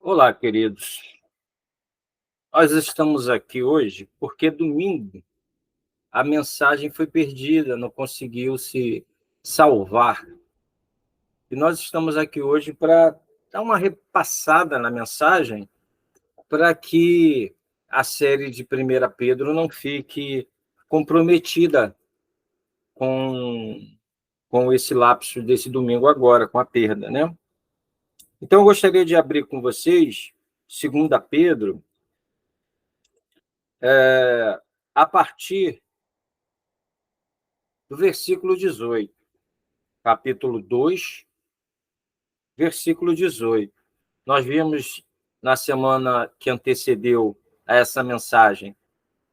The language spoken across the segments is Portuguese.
Olá, queridos. Nós estamos aqui hoje porque domingo a mensagem foi perdida, não conseguiu se salvar. E nós estamos aqui hoje para dar uma repassada na mensagem para que a série de 1 Pedro não fique comprometida com, com esse lapso desse domingo agora, com a perda, né? Então, eu gostaria de abrir com vocês 2 Pedro, a partir do versículo 18, capítulo 2, versículo 18. Nós vimos na semana que antecedeu a essa mensagem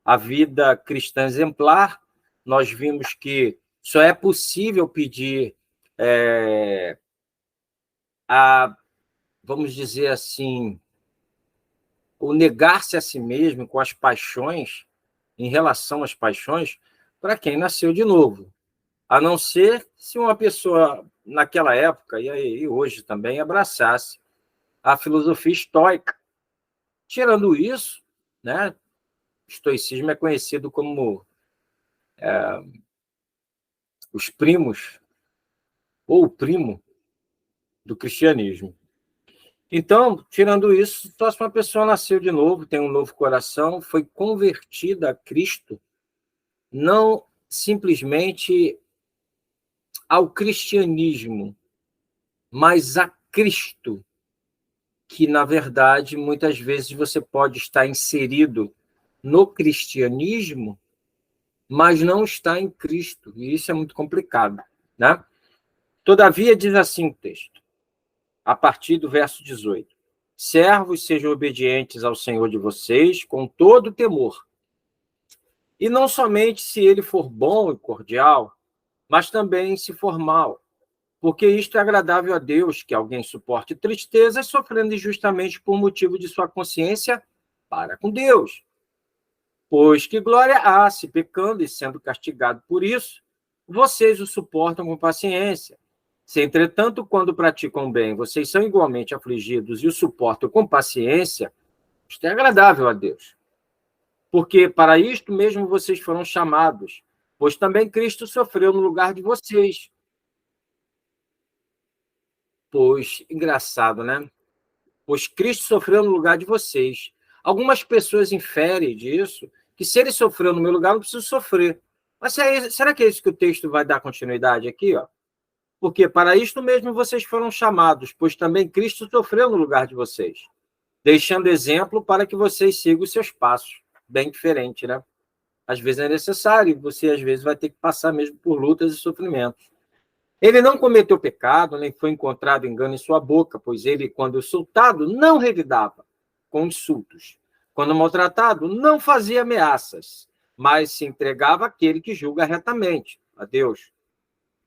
a vida cristã exemplar. Nós vimos que só é possível pedir vamos dizer assim, o negar-se a si mesmo com as paixões, em relação às paixões, para quem nasceu de novo. A não ser se uma pessoa, naquela época, e hoje também, abraçasse a filosofia estoica. Tirando isso, né, o estoicismo é conhecido como os primos, ou o primo, do cristianismo. Então, tirando isso, só se uma pessoa nasceu de novo, tem um novo coração, foi convertida a Cristo, não simplesmente ao cristianismo, mas a Cristo, que, na verdade, muitas vezes você pode estar inserido no cristianismo, mas não está em Cristo, e isso é muito complicado, né? Todavia, diz assim o texto, a partir do verso 18: servos, sejam obedientes ao Senhor de vocês com todo temor, e não somente se ele for bom e cordial, mas também se for mal, porque isto é agradável a Deus, que alguém suporte tristezas, sofrendo injustamente por motivo de sua consciência para com Deus. Pois que glória há, se pecando e sendo castigado por isso, vocês o suportam com paciência. Se, entretanto, quando praticam o bem, vocês são igualmente afligidos e o suportam com paciência, isto é agradável a Deus. Porque para isto mesmo vocês foram chamados, pois também Cristo sofreu no lugar de vocês. Pois, engraçado, né? Pois Cristo sofreu no lugar de vocês. Algumas pessoas inferem disso, que se ele sofreu no meu lugar, eu não preciso sofrer. Mas será que é isso que o texto vai dar continuidade aqui? Ó? Porque para isto mesmo vocês foram chamados, pois também Cristo sofreu no lugar de vocês, deixando exemplo para que vocês sigam os seus passos. Bem diferente, né? Às vezes é necessário, você às vezes vai ter que passar mesmo por lutas e sofrimentos. Ele não cometeu pecado, nem foi encontrado engano em sua boca, pois ele, quando insultado, não revidava com insultos. Quando maltratado, não fazia ameaças, mas se entregava àquele que julga retamente, a Deus,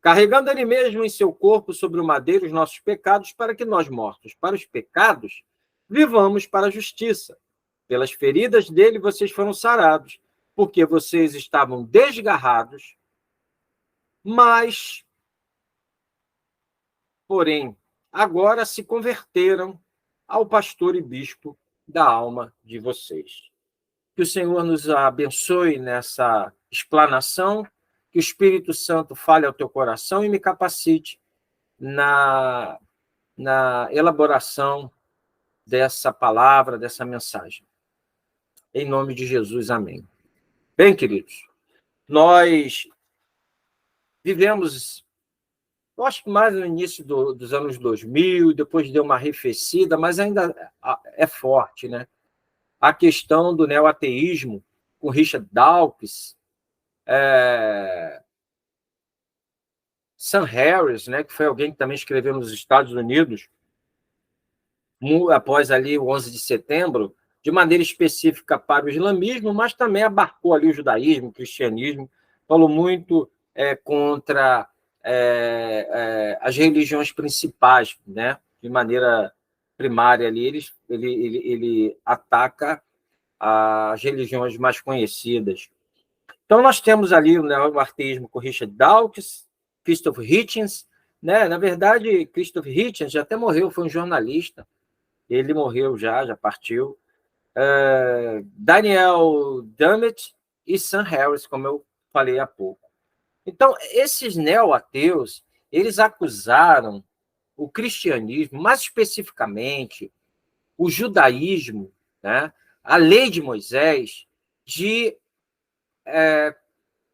carregando ele mesmo em seu corpo sobre o madeiro os nossos pecados, para que nós, mortos para os pecados, vivamos para a justiça. Pelas feridas dele vocês foram sarados, porque vocês estavam desgarrados, mas, porém, agora se converteram ao pastor e bispo da alma de vocês. Que o Senhor nos abençoe nessa explanação, que o Espírito Santo fale ao teu coração e me capacite na elaboração dessa palavra, dessa mensagem. Em nome de Jesus, amém. Bem, queridos, nós vivemos, eu acho que mais no início dos anos 2000, depois deu uma arrefecida, mas ainda é forte, né? A questão do neoateísmo, com Richard Dawkins, Sam Harris, né, que foi alguém que também escreveu nos Estados Unidos, após ali o 11 de setembro, de maneira específica para o islamismo, mas também abarcou ali o judaísmo, o cristianismo, falou muito contra as religiões principais, né, de maneira primária ali, ele ataca as religiões mais conhecidas. Então, nós temos ali o ateísmo com Richard Dawkins, Christopher Hitchens, né? Na verdade, Christopher Hitchens já até morreu, foi um jornalista, Ele morreu já partiu. Daniel Dennett e Sam Harris, como eu falei há pouco. Então, esses neo-ateus, eles acusaram o cristianismo, mais especificamente o judaísmo, né, a lei de Moisés, de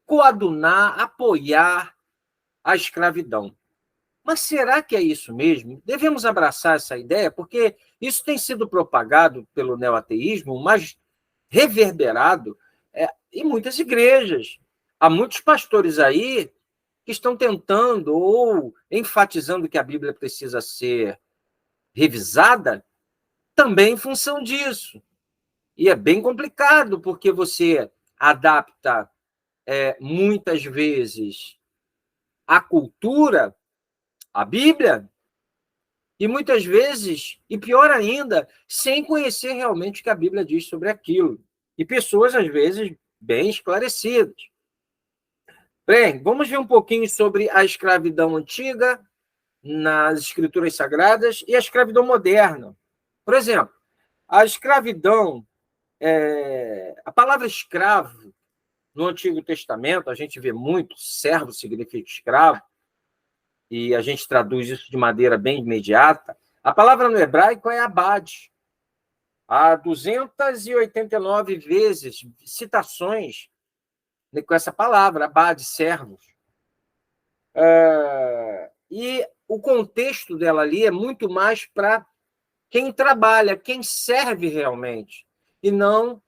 coadunar, apoiar a escravidão. Mas será que é isso mesmo? Devemos abraçar essa ideia, porque isso tem sido propagado pelo neoateísmo, mas reverberado em muitas igrejas. Há muitos pastores aí que estão tentando ou enfatizando que a Bíblia precisa ser revisada também em função disso. E é bem complicado, porque você adapta muitas vezes a cultura, a Bíblia, e muitas vezes, e pior ainda, sem conhecer realmente o que a Bíblia diz sobre aquilo. E pessoas, às vezes, bem esclarecidas. Bem, vamos ver um pouquinho sobre a escravidão antiga nas Escrituras Sagradas e a escravidão moderna. Por exemplo, a escravidão, a palavra escravo, no Antigo Testamento, a gente vê muito, servo significa escravo, e a gente traduz isso de maneira bem imediata. A palavra no hebraico é abade. Há 289 vezes citações com essa palavra, abade, servos. E o contexto dela ali é muito mais para quem trabalha, quem serve realmente, e não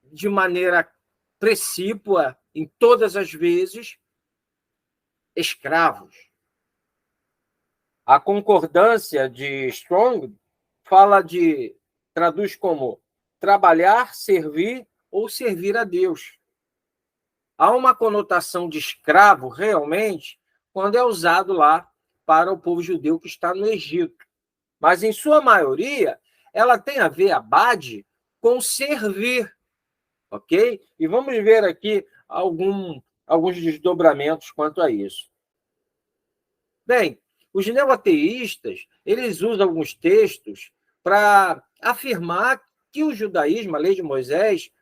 de maneira precípua, em todas as vezes, escravos. A concordância de Strong traduz como trabalhar, servir ou servir a Deus. Há uma conotação de escravo, realmente, quando é usado lá para o povo judeu que está no Egito. Mas, em sua maioria, ela tem a ver, abade, com servir. Ok? E vamos ver aqui alguns desdobramentos quanto a isso. Bem, os neoateístas, eles usam alguns textos para afirmar que o judaísmo, a lei de Moisés,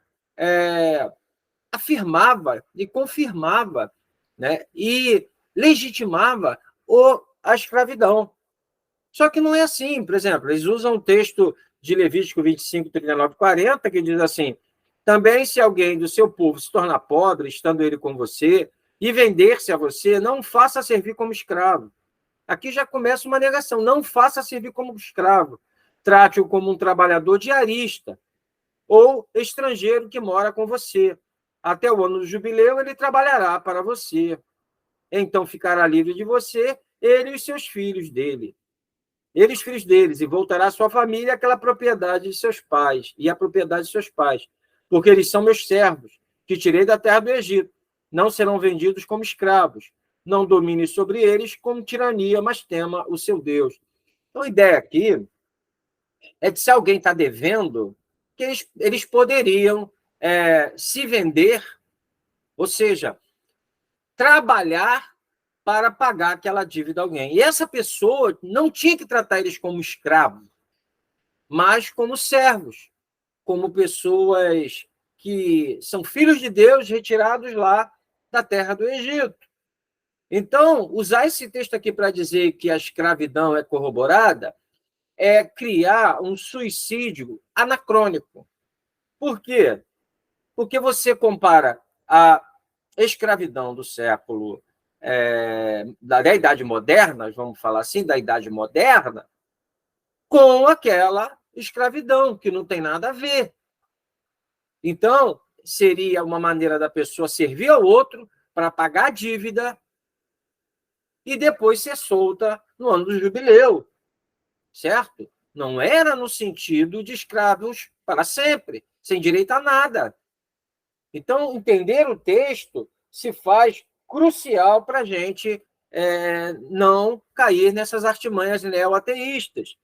afirmava e confirmava, né, e legitimava a escravidão. Só que não é assim. Por exemplo, eles usam o texto de Levítico 25, 39 e 40, que diz assim: também se alguém do seu povo se tornar pobre, estando ele com você, e vender-se a você, não faça servir como escravo. Aqui já começa uma negação. Não faça servir como escravo. Trate-o como um trabalhador diarista ou estrangeiro que mora com você. Até o ano do jubileu, ele trabalhará para você. Então ficará livre de você, ele e os seus filhos dele. Ele e os filhos deles, e voltará à sua família aquela propriedade de seus pais, e a propriedade de seus pais. Porque eles são meus servos, que tirei da terra do Egito. Não serão vendidos como escravos. Não domine sobre eles com tirania, mas tema o seu Deus. Então, a ideia aqui é de se alguém está devendo, que eles poderiam se vender, ou seja, trabalhar para pagar aquela dívida a alguém. E essa pessoa não tinha que tratar eles como escravos, mas como servos, como pessoas que são filhos de Deus retirados lá da terra do Egito. Então, usar esse texto aqui para dizer que a escravidão é corroborada é criar um suicídio anacrônico. Por quê? Porque você compara a escravidão do século da Idade Moderna, vamos falar assim, da Idade Moderna, com aquela escravidão, que não tem nada a ver. Então, seria uma maneira da pessoa servir ao outro para pagar a dívida e depois ser solta no ano do jubileu, certo? Não era no sentido de escravos para sempre, sem direito a nada. Então, entender o texto se faz crucial para a gente não cair nessas artimanhas neo-ateístas.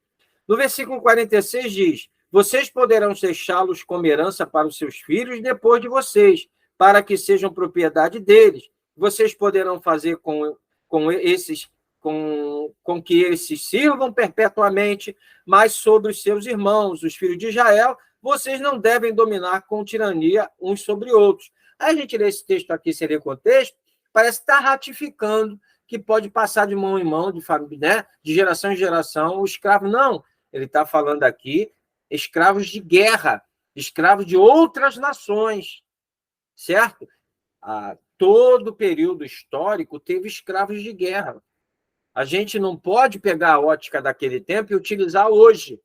No versículo 46 diz: vocês poderão deixá-los como herança para os seus filhos depois de vocês, para que sejam propriedade deles. Vocês poderão fazer com esses com que eles se sirvam perpetuamente, mas sobre os seus irmãos, os filhos de Israel, vocês não devem dominar com tirania uns sobre outros. Aí a gente lê esse texto aqui, sem ler contexto, parece estar ratificando que pode passar de mão em mão, de família, né? De geração em geração, o escravo. Não, ele está falando aqui escravos de guerra, escravos de outras nações, certo? Todo período histórico teve escravos de guerra. A gente não pode pegar a ótica daquele tempo e utilizar hoje.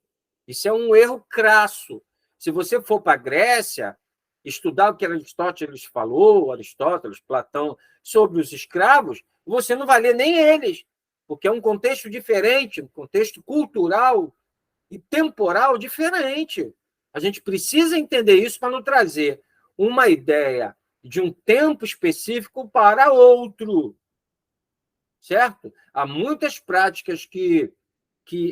Isso é um erro crasso. Se você for para a Grécia, estudar o que Aristóteles falou, Aristóteles, Platão, sobre os escravos, você não vai ler nem eles, porque é um contexto diferente, um contexto cultural e temporal diferente. A gente precisa entender isso para não trazer uma ideia de um tempo específico para outro, certo? Há muitas práticas que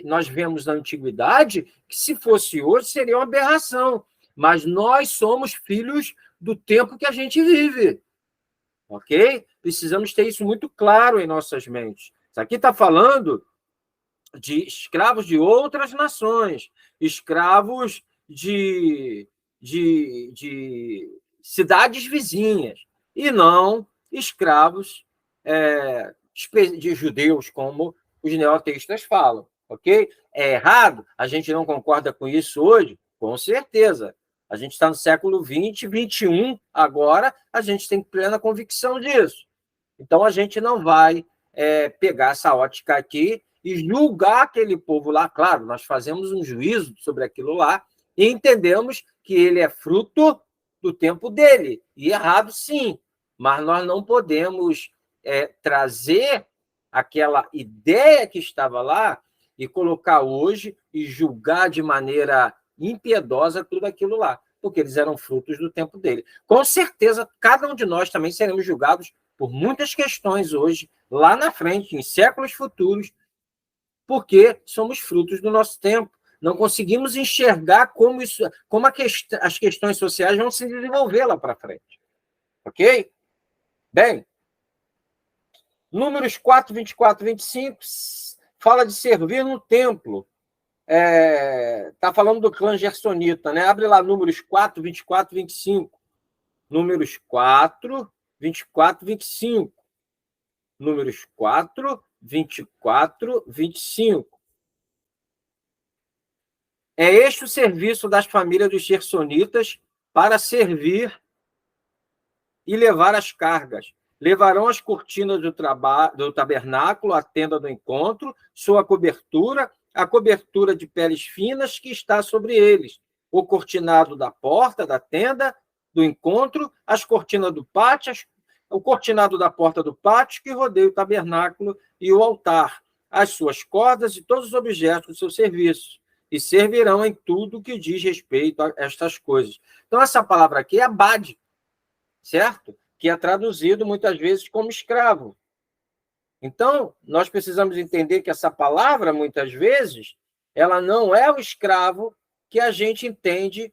nós vemos na antiguidade que, se fosse hoje, seria uma aberração. Mas nós somos filhos do tempo que a gente vive, ok? Precisamos ter isso muito claro em nossas mentes. Isso aqui está falando de escravos de outras nações, escravos de cidades vizinhas, e não escravos de judeus, como os neoteístas falam, ok? É errado? A gente não concorda com isso hoje? Com certeza. A gente está no século XX, XXI, agora a gente tem plena convicção disso. Então, a gente não vai pegar essa ótica aqui e julgar aquele povo lá. Claro, nós fazemos um juízo sobre aquilo lá e entendemos que ele é fruto do tempo dele. E errado, sim, mas nós não podemos trazer aquela ideia que estava lá e colocar hoje e julgar de maneira impiedosa tudo aquilo lá, porque eles eram frutos do tempo dele. Com certeza, cada um de nós também seremos julgados por muitas questões hoje, lá na frente, em séculos futuros, porque somos frutos do nosso tempo. Não conseguimos enxergar como as questões sociais vão se desenvolver lá para frente. Ok? Bem, Números 4, 24, 25 fala de servir no templo. Está falando do clã gersonita, né? Abre lá Números 4, 24, 25. Números 4, 24, 25. Números 4, 24, 25. É este o serviço das famílias dos gersonitas para servir e levar as cargas. Levarão as cortinas do tabernáculo, a tenda do encontro, sua cobertura, a cobertura de peles finas que está sobre eles, o cortinado da porta, da tenda do encontro, as cortinas do pátio, o cortinado da porta do pátio que rodeia o tabernáculo e o altar, as suas cordas e todos os objetos do seu serviço, e servirão em tudo que diz respeito a estas coisas. Então, essa palavra aqui é abade, certo? Que é traduzido muitas vezes como escravo. Então, nós precisamos entender que essa palavra, muitas vezes, ela não é o escravo que a gente entende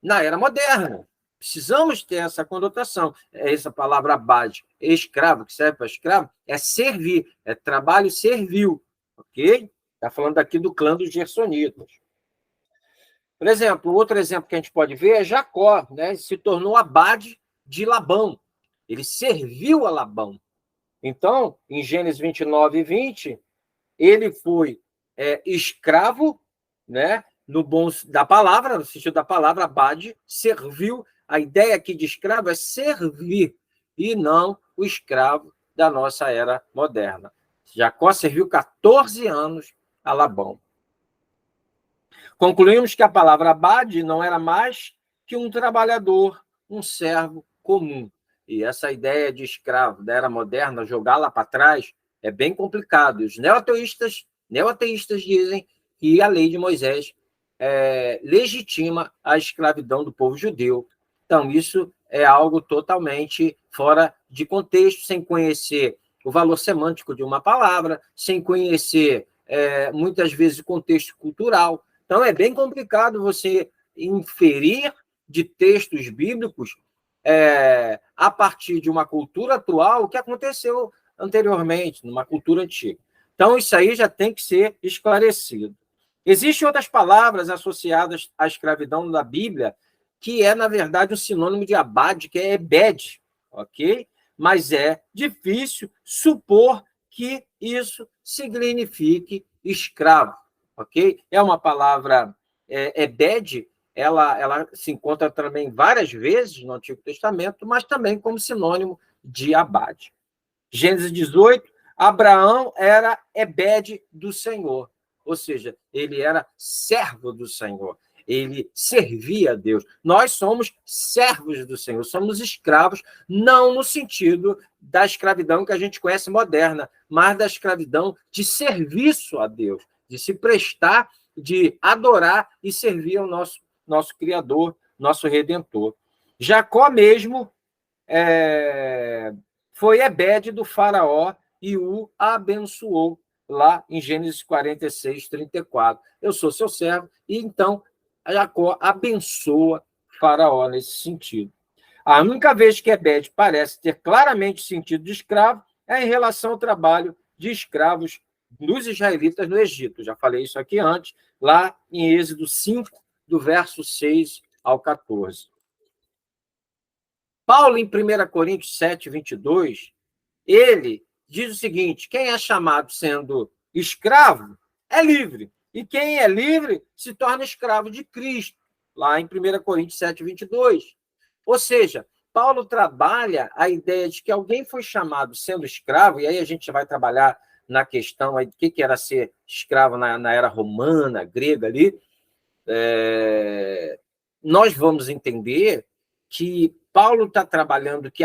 na era moderna. Precisamos ter essa conotação. Essa palavra abade, escravo, que serve para escravo, é servir, é trabalho servil, ok? Está falando aqui do clã dos gersonitas. Por exemplo, outro exemplo que a gente pode ver é Jacó, né? Se tornou abade de Labão. Ele serviu a Labão. Então, em Gênesis 29 e 20, ele foi escravo, né? No bom da palavra, no sentido da palavra, abade, serviu. A ideia aqui de escravo é servir, e não o escravo da nossa era moderna. Jacó serviu 14 anos a Labão. Concluímos que a palavra abade não era mais que um trabalhador, um servo comum. E essa ideia de escravo da era moderna, jogá-la para trás, é bem complicado. E os neoateístas dizem que a lei de Moisés legitima a escravidão do povo judeu. Então, isso é algo totalmente fora de contexto, sem conhecer o valor semântico de uma palavra, sem conhecer, muitas vezes, o contexto cultural. Então, é bem complicado você inferir de textos bíblicos, a partir de uma cultura atual, o que aconteceu anteriormente, numa cultura antiga. Então, isso aí já tem que ser esclarecido. Existem outras palavras associadas à escravidão na Bíblia, que é, na verdade, um sinônimo de abade, que é ebed, ok? Mas é difícil supor que isso signifique escravo, ok? É uma palavra, ebed, ela se encontra também várias vezes no Antigo Testamento, mas também como sinônimo de abade. Gênesis 18, Abraão era ebed do Senhor, ou seja, ele era servo do Senhor, ele servia a Deus. Nós somos servos do Senhor, somos escravos, não no sentido da escravidão que a gente conhece moderna, mas da escravidão de serviço a Deus, de se prestar, de adorar e servir ao nosso Criador, nosso Redentor. Jacó mesmo foi ebed do faraó e o abençoou, lá em Gênesis 46, 34. Eu sou seu servo, e então Jacó abençoa faraó nesse sentido. A única vez que ebed parece ter claramente sentido de escravo é em relação ao trabalho de escravos dos israelitas no Egito. Já falei isso aqui antes, lá em Êxodo 5, do verso 6 ao 14. Paulo, em 1 Coríntios 7, 22, ele diz o seguinte: quem é chamado sendo escravo é livre, e quem é livre se torna escravo de Cristo, lá em 1 Coríntios 7, 22. Ou seja, Paulo trabalha a ideia de que alguém foi chamado sendo escravo, e aí a gente vai trabalhar na questão aí do que era ser escravo na era romana, grega ali. Nós vamos entender que Paulo está trabalhando que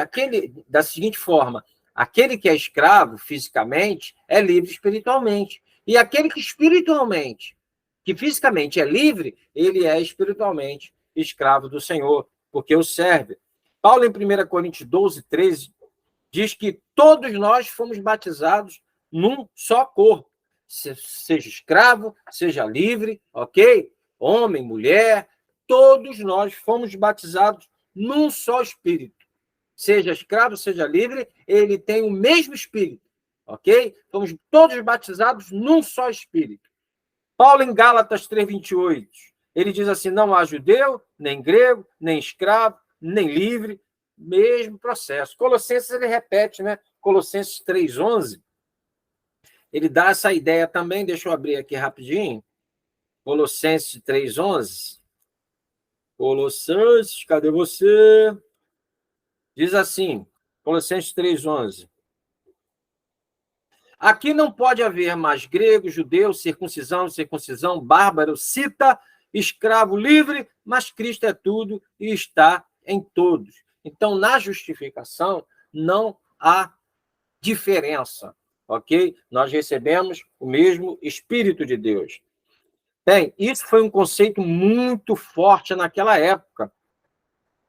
da seguinte forma: aquele que é escravo fisicamente é livre espiritualmente. E aquele que espiritualmente, que fisicamente é livre, ele é espiritualmente escravo do Senhor, porque o serve. Paulo, em 1 Coríntios 12, 13, diz que todos nós fomos batizados num só corpo. Seja escravo, seja livre, ok? Homem, mulher, todos nós fomos batizados num só espírito. Seja escravo, seja livre, ele tem o mesmo espírito, ok? Fomos todos batizados num só espírito. Paulo, em Gálatas 3:28, ele diz assim: não há judeu, nem grego, nem escravo, nem livre, mesmo processo. Colossenses, ele repete, né? Colossenses 3:11, ele dá essa ideia também. Deixa eu abrir aqui rapidinho. Colossenses 3:11. Colossenses, cadê você? Diz assim, Colossenses 3:11. Aqui não pode haver mais grego, judeu, circuncisão, bárbaro, cita, escravo, livre, mas Cristo é tudo e está em todos. Então, na justificação, não há diferença, ok? Nós recebemos o mesmo Espírito de Deus. Bem, isso foi um conceito muito forte naquela época,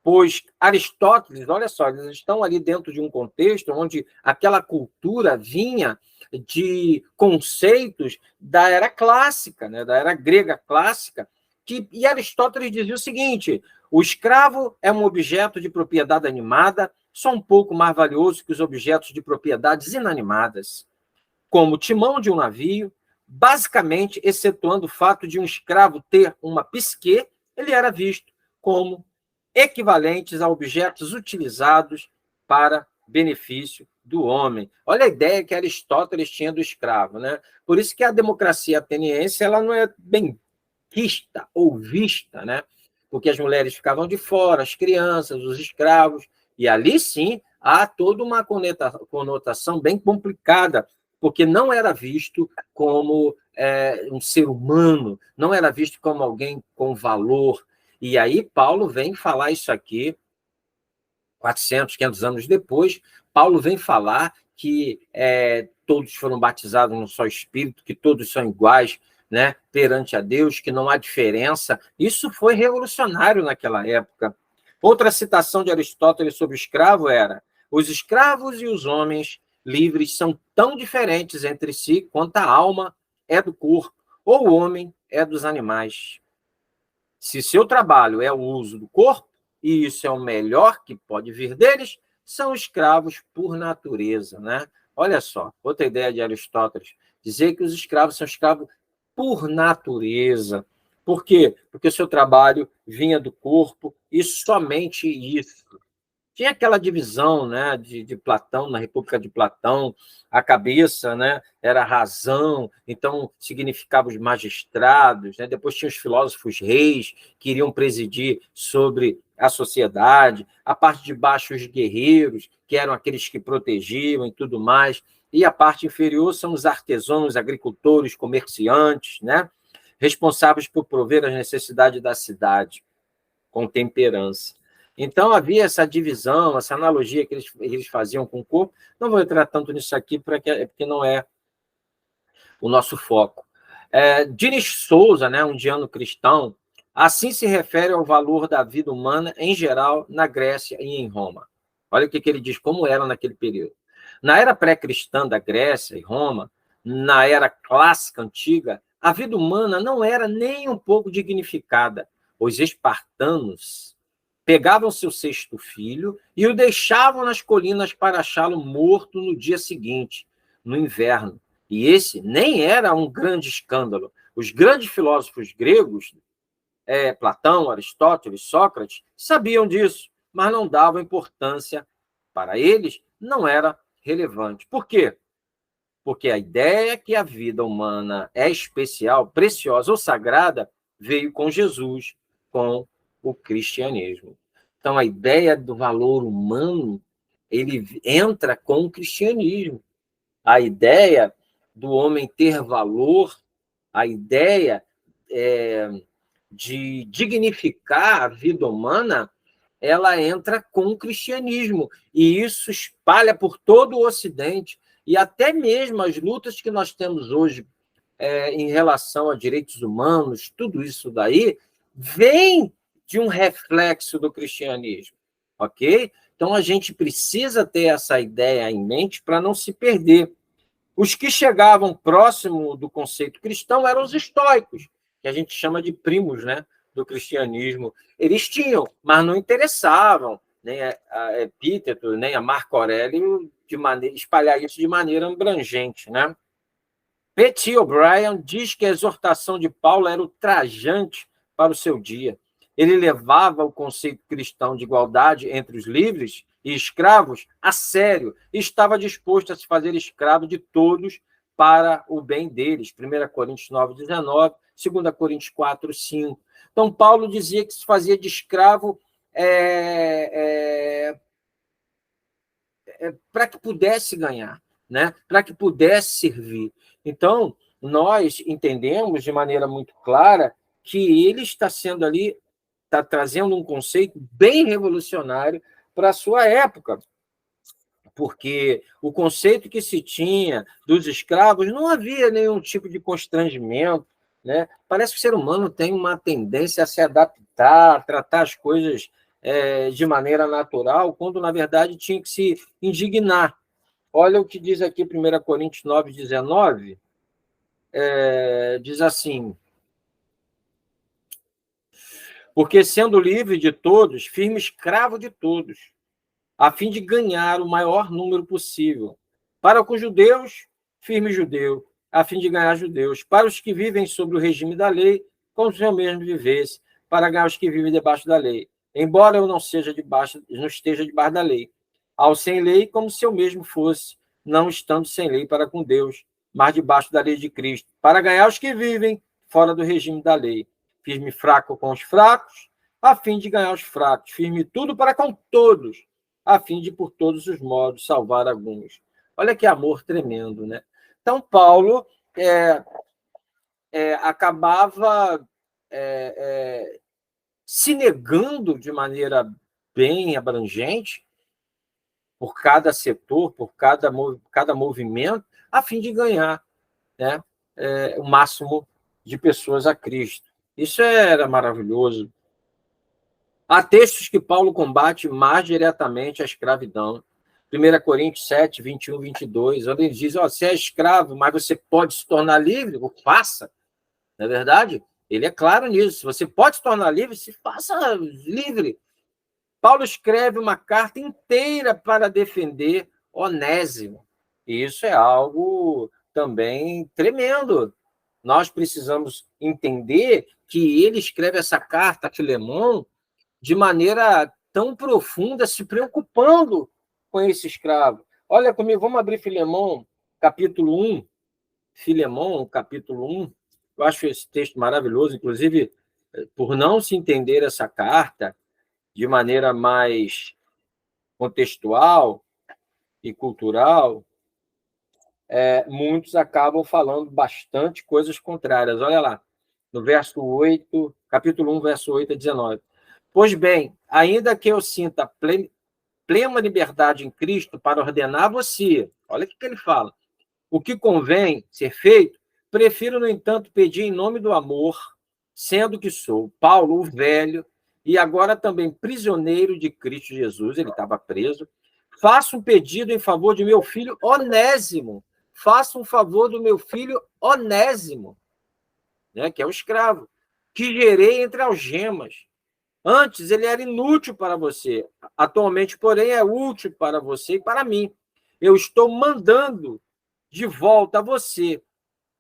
pois Aristóteles, olha só, eles estão ali dentro de um contexto onde aquela cultura vinha de conceitos da era clássica, né, da era grega clássica, e Aristóteles dizia o seguinte: o escravo é um objeto de propriedade animada, só um pouco mais valioso que os objetos de propriedades inanimadas, como o timão de um navio. Basicamente, excetuando o fato de um escravo ter uma psique, ele era visto como equivalentes a objetos utilizados para benefício do homem. Olha a ideia que Aristóteles tinha do escravo, né? Por isso que a democracia ateniense ela não é bem vista ou vista, né? Porque as mulheres ficavam de fora, as crianças, os escravos, e ali sim há toda uma conotação bem complicada, porque não era visto como um ser humano, não era visto como alguém com valor. E aí Paulo vem falar isso aqui, 400, 500 anos depois, Paulo vem falar que todos foram batizados num só Espírito, que todos são iguais, né, perante a Deus, que não há diferença. Isso foi revolucionário naquela época. Outra citação de Aristóteles sobre o escravo era: os escravos e os homens livres são tão diferentes entre si quanto a alma é do corpo, ou o homem é dos animais. Se seu trabalho é o uso do corpo, e isso é o melhor que pode vir deles, são escravos por natureza, né? Olha só, outra ideia de Aristóteles, dizer que os escravos são escravos por natureza. Por quê? Porque o seu trabalho vinha do corpo e somente isso. Tinha aquela divisão, né, de Platão, na República de Platão, a cabeça, né, era a razão, então significava os magistrados, né? Depois tinha os filósofos reis, que iriam presidir sobre a sociedade, a parte de baixo os guerreiros, que eram aqueles que protegiam e tudo mais, e a parte inferior são os artesãos, agricultores, comerciantes, né, responsáveis por prover as necessidades da cidade, com temperança. Então, havia essa divisão, essa analogia que eles faziam com o corpo. Não vou entrar tanto nisso aqui, porque não é o nosso foco. Dinis Souza, né, um indiano cristão, assim se refere ao valor da vida humana em geral na Grécia e em Roma. Olha o que ele diz, como era naquele período. Na era pré-cristã da Grécia e Roma, na era clássica antiga, a vida humana não era nem um pouco dignificada. Os espartanos pegavam seu sexto filho e o deixavam nas colinas para achá-lo morto no dia seguinte, no inverno. E esse nem era um grande escândalo. Os grandes filósofos gregos, Platão, Aristóteles, Sócrates, sabiam disso, mas não davam importância. Para eles, não era relevante. Por quê? Porque a ideia que a vida humana é especial, preciosa ou sagrada veio com Jesus, com o cristianismo. Então, a ideia do valor humano, ele entra com o cristianismo. A ideia do homem ter valor, a ideia de dignificar a vida humana, ela entra com o cristianismo. E isso espalha por todo o Ocidente. E até mesmo as lutas que nós temos hoje em relação a direitos humanos, tudo isso daí, vem de um reflexo do cristianismo, ok? Então, a gente precisa ter essa ideia em mente para não se perder. Os que chegavam próximo do conceito cristão eram os estoicos, que a gente chama de primos, né, do cristianismo. Eles tinham, mas não interessavam nem a Epíteto, nem a Marco Aurélio espalhar isso de maneira abrangente, né? P.T. O'Brien diz que a exortação de Paulo era ultrajante para o seu dia. Ele levava o conceito cristão de igualdade entre os livres e escravos a sério e estava disposto a se fazer escravo de todos para o bem deles. 1 Coríntios 9:19, 2 Coríntios 4:5. Então, Paulo dizia que se fazia de escravo para que pudesse ganhar, né? Para que pudesse servir. Então, nós entendemos de maneira muito clara que ele está sendo ali, está trazendo um conceito bem revolucionário para a sua época, porque o conceito que se tinha dos escravos não havia nenhum tipo de constrangimento, né? Parece que o ser humano tem uma tendência a se adaptar, a tratar as coisas de maneira natural, quando, na verdade, tinha que se indignar. Olha o que diz aqui 1 Coríntios 9:19, diz assim: porque sendo livre de todos, firme escravo de todos, a fim de ganhar o maior número possível. Para com os judeus, firme judeu, a fim de ganhar judeus. Para os que vivem sob o regime da lei, como se eu mesmo vivesse, para ganhar os que vivem debaixo da lei. Embora eu não esteja debaixo da lei. Ao sem lei, como se eu mesmo fosse, não estando sem lei para com Deus, mas debaixo da lei de Cristo, para ganhar os que vivem fora do regime da lei. Fiz-me fraco com os fracos, a fim de ganhar os fracos. Fiz-me tudo para com todos, a fim de, por todos os modos, salvar alguns. Olha que amor tremendo, né? Então, Paulo acabava se negando de maneira bem abrangente por cada setor, por cada movimento, a fim de ganhar, né, o máximo de pessoas a Cristo. Isso era maravilhoso. Há textos que Paulo combate mais diretamente a escravidão. 1 Coríntios 7, 21, 22, onde ele diz, você é escravo, mas você pode se tornar livre, faça. Não é verdade? Ele é claro nisso. Você pode se tornar livre, se faça livre. Paulo escreve uma carta inteira para defender Onésimo. Isso é algo também tremendo. Nós precisamos entender que ele escreve essa carta a Filemão de maneira tão profunda, se preocupando com esse escravo. Olha comigo, vamos abrir Filemão, capítulo 1. Filemão, capítulo 1. Eu acho esse texto maravilhoso, inclusive, por não se entender essa carta de maneira mais contextual e cultural, muitos acabam falando bastante coisas contrárias. Olha lá, no verso 8, capítulo 1, verso 8 a 19. Pois bem, ainda que eu sinta plena liberdade em Cristo para ordenar a você, olha o que ele fala, o que convém ser feito, prefiro, no entanto, pedir em nome do amor, sendo que sou Paulo, o velho, e agora também prisioneiro de Cristo Jesus, ele estava preso, faço um pedido em favor de meu filho Onésimo, faça um favor do meu filho Onésimo, né, que é o escravo, que gerei entre algemas. Antes ele era inútil para você, atualmente, porém, é útil para você e para mim. Eu estou mandando de volta a você.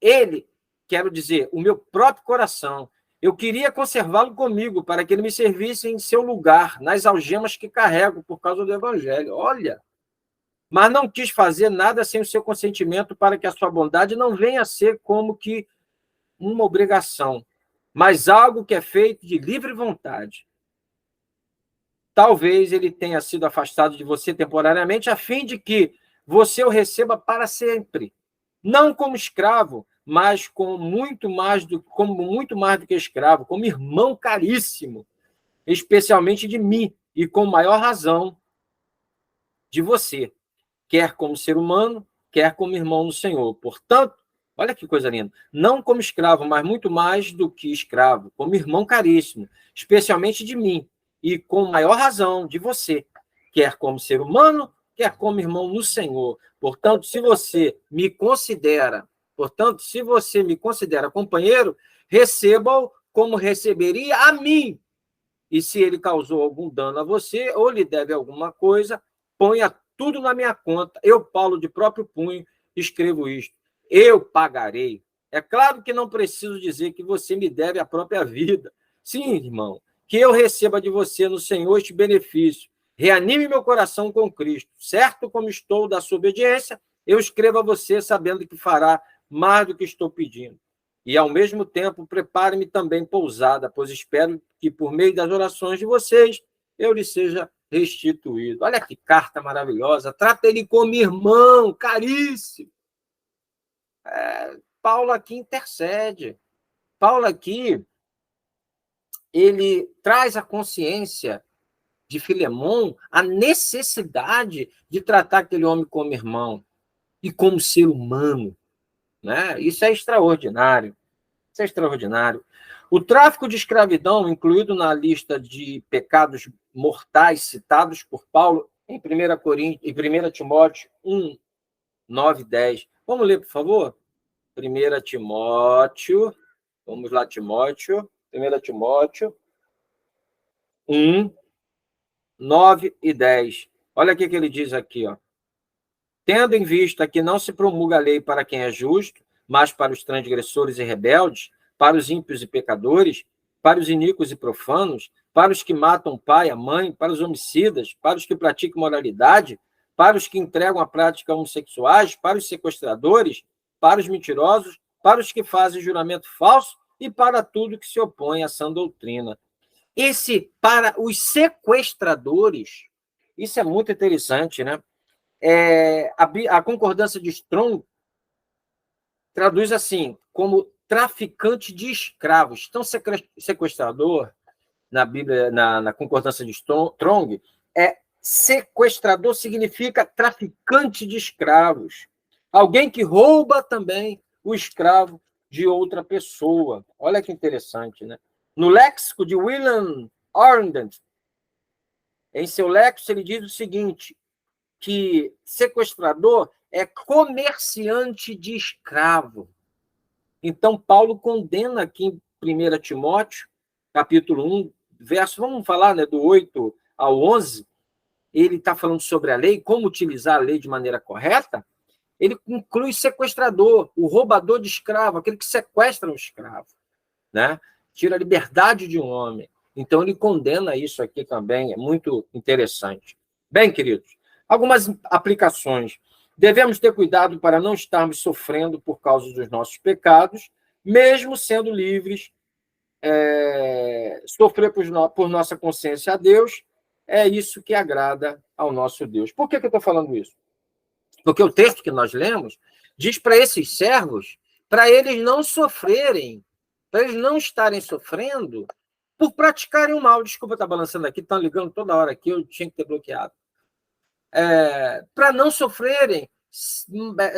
Ele, quero dizer, o meu próprio coração. Eu queria conservá-lo comigo para que ele me servisse em seu lugar, nas algemas que carrego por causa do evangelho. Olha, mas não quis fazer nada sem o seu consentimento para que a sua bondade não venha a ser como que uma obrigação, mas algo que é feito de livre vontade. Talvez ele tenha sido afastado de você temporariamente, a fim de que você o receba para sempre. Não como escravo, mas como muito mais do que escravo, como irmão caríssimo, especialmente de mim, e com maior razão de você, quer como ser humano, quer como irmão no Senhor. Portanto, olha que coisa linda, não como escravo, mas muito mais do que escravo, como irmão caríssimo, especialmente de mim, e com maior razão de você, quer como ser humano, quer como irmão no Senhor. Portanto, se você me considera companheiro, receba-o como receberia a mim. E se ele causou algum dano a você, ou lhe deve alguma coisa, ponha tudo na minha conta. Eu, Paulo, de próprio punho, escrevo isto. Eu pagarei. É claro que não preciso dizer que você me deve a própria vida. Sim, irmão, que eu receba de você no Senhor este benefício. Reanime meu coração com Cristo. Certo como estou da sua obediência, eu escrevo a você sabendo que fará mais do que estou pedindo. E, ao mesmo tempo, prepare-me também pousada, pois espero que, por meio das orações de vocês, eu lhe seja restituído. Olha que carta maravilhosa. Trata ele como irmão, caríssimo. Paulo aqui intercede. Paulo aqui, ele traz à consciência de Filemão a necessidade de tratar aquele homem como irmão e como ser humano, né? Isso é extraordinário. Isso é extraordinário. O tráfico de escravidão, incluído na lista de pecados mortais citados por Paulo em 1 Timóteo 1, 9 e 10. Vamos ler, por favor? 1 Timóteo, vamos lá, Timóteo, 1 Timóteo 1, 9 e 10. Olha o que ele diz aqui, ó. Tendo em vista que não se promulga a lei para quem é justo, mas para os transgressores e rebeldes, para os ímpios e pecadores, para os iníquos e profanos, para os que matam o pai, a mãe, para os homicidas, para os que praticam moralidade, para os que entregam a prática homossexuais, para os sequestradores, para os mentirosos, para os que fazem juramento falso e para tudo que se opõe à sã doutrina. Para os sequestradores, isso é muito interessante, né? A concordância de Strong traduz assim, como traficante de escravos. Então, sequestrador, na Bíblia, na concordância de Strong, sequestrador significa traficante de escravos. Alguém que rouba também o escravo de outra pessoa. Olha que interessante, né? No léxico de William Arendent, em seu léxico, ele diz o seguinte, que sequestrador é comerciante de escravo. Então, Paulo condena aqui em 1 Timóteo, capítulo 1, verso, vamos falar, né, do 8 ao 11, ele está falando sobre a lei, como utilizar a lei de maneira correta, ele inclui sequestrador, o roubador de escravo, aquele que sequestra um escravo, né? Tira a liberdade de um homem. Então, ele condena isso aqui também, é muito interessante. Bem, queridos, algumas aplicações. Devemos ter cuidado para não estarmos sofrendo por causa dos nossos pecados, mesmo sendo livres, sofrer por nossa consciência a Deus, é isso que agrada ao nosso Deus. Por que eu estou falando isso? Porque o texto que nós lemos diz para esses servos, para eles não sofrerem, para eles não estarem sofrendo por praticarem o mal. Desculpa estar balançando aqui, estão ligando toda hora aqui, eu tinha que ter bloqueado. Para não sofrerem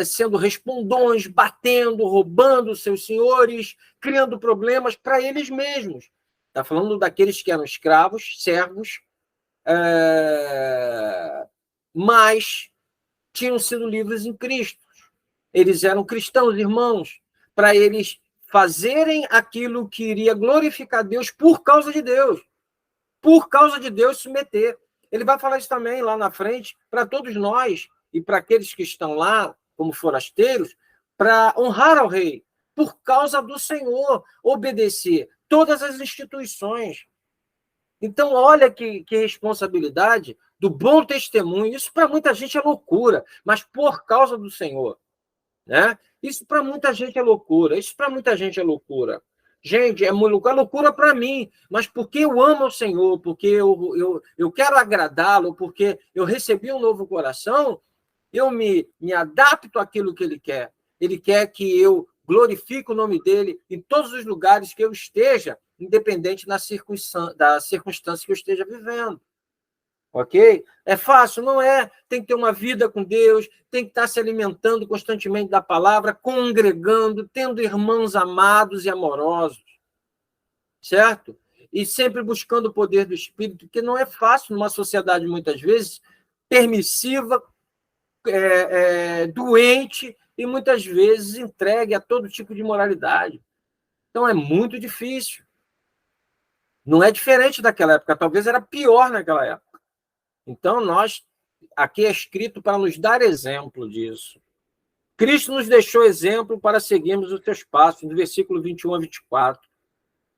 sendo respondões, batendo, roubando seus senhores, criando problemas para eles mesmos. Está falando daqueles que eram escravos, servos, mas tinham sido livres em Cristo. Eles eram cristãos, irmãos, para eles fazerem aquilo que iria glorificar Deus por causa de Deus. Por causa de Deus submeter. Ele vai falar isso também lá na frente, para todos nós e para aqueles que estão lá, como forasteiros, para honrar ao rei, por causa do Senhor, obedecer todas as instituições. Então, olha que responsabilidade do bom testemunho. Isso para muita gente é loucura, mas por causa do Senhor. Né? Isso para muita gente é loucura. Isso para muita gente é loucura. Gente, é loucura para mim, mas porque eu amo o Senhor, porque eu quero agradá-lo, porque eu recebi um novo coração, eu me adapto àquilo que Ele quer. Ele quer que eu glorifique o nome dEle em todos os lugares que eu esteja, independente da circunstância que eu esteja vivendo. Ok? É fácil? Não é. Tem que ter uma vida com Deus, tem que estar se alimentando constantemente da palavra, congregando, tendo irmãos amados e amorosos. Certo? E sempre buscando o poder do Espírito, que não é fácil numa sociedade, muitas vezes, permissiva, doente e, muitas vezes, entregue a todo tipo de moralidade. Então, é muito difícil. Não é diferente daquela época, talvez era pior naquela época. Então, aqui é escrito para nos dar exemplo disso. Cristo nos deixou exemplo para seguirmos os seus passos, no versículo 21 a 24.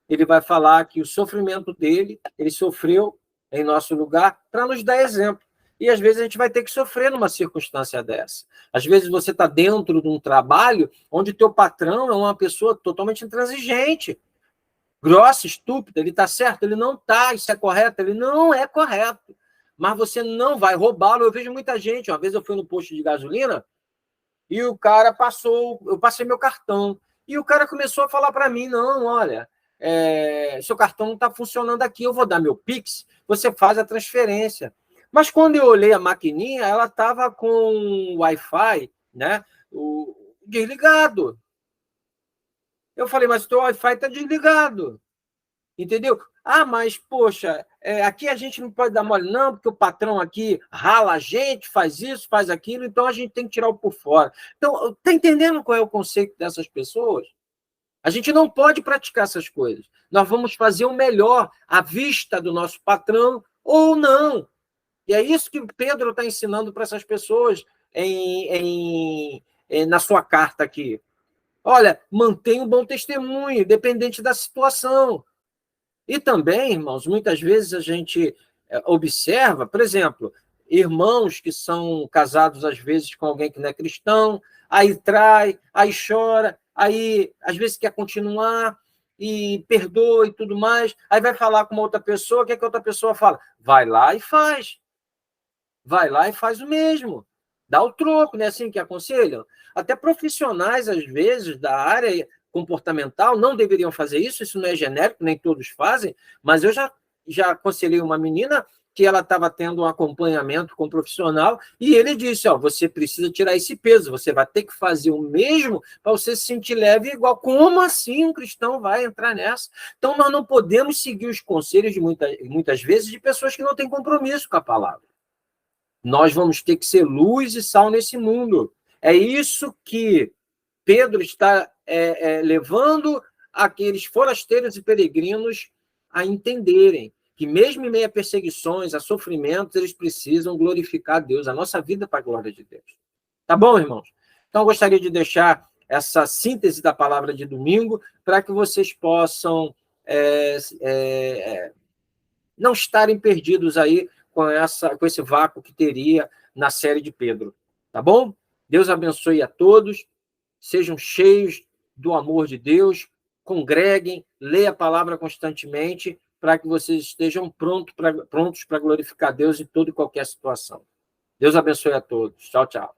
Ele vai falar que o sofrimento dele, ele sofreu em nosso lugar para nos dar exemplo. E, às vezes, a gente vai ter que sofrer numa circunstância dessa. Às vezes, você está dentro de um trabalho onde teu patrão é uma pessoa totalmente intransigente, grossa, estúpida, ele está certo? Ele não está. Isso é correto? Ele não é correto. Mas você não vai roubá-lo. Eu vejo muita gente. Uma vez eu fui no posto de gasolina e o cara eu passei meu cartão. E o cara começou a falar para mim, não, olha, seu cartão não está funcionando aqui, eu vou dar meu Pix, você faz a transferência. Mas quando eu olhei a maquininha, ela estava com o Wi-Fi, né, desligado. Eu falei, mas o teu Wi-Fi está desligado. Entendeu? Ah, mas, poxa, aqui a gente não pode dar mole, não, porque o patrão aqui rala a gente, faz isso, faz aquilo, então a gente tem que tirar o por fora. Então, está entendendo qual é o conceito dessas pessoas? A gente não pode praticar essas coisas. Nós vamos fazer o melhor à vista do nosso patrão ou não. E é isso que Pedro está ensinando para essas pessoas na sua carta aqui. Olha, mantenha um bom testemunho, independente da situação. E também, irmãos, muitas vezes a gente observa, por exemplo, irmãos que são casados, às vezes, com alguém que não é cristão, aí trai, aí chora, aí, às vezes, quer continuar e perdoa e tudo mais, aí vai falar com uma outra pessoa, o que é que a outra pessoa fala? Vai lá e faz. Vai lá e faz o mesmo. Dá o troco, não é assim que aconselham? Até profissionais, às vezes, da área comportamental não deveriam fazer isso não é genérico, nem todos fazem, mas eu já aconselhei uma menina que ela estava tendo um acompanhamento com um profissional e ele disse, você precisa tirar esse peso, você vai ter que fazer o mesmo para você se sentir leve e igual. Como assim um cristão vai entrar nessa? Então, nós não podemos seguir os conselhos de muitas vezes de pessoas que não têm compromisso com a palavra. Nós vamos ter que ser luz e sal nesse mundo. É isso que Pedro está levando aqueles forasteiros e peregrinos a entenderem que mesmo em meio a perseguições, a sofrimentos, eles precisam glorificar a Deus, a nossa vida para a glória de Deus. Tá bom, irmãos? Então, eu gostaria de deixar essa síntese da palavra de domingo para que vocês possam não estarem perdidos aí com esse vácuo que teria na série de Pedro. Tá bom? Deus abençoe a todos, sejam cheios do amor de Deus, congreguem, leiam a palavra constantemente, para que vocês estejam prontos para glorificar Deus em toda e qualquer situação. Deus abençoe a todos. Tchau, tchau.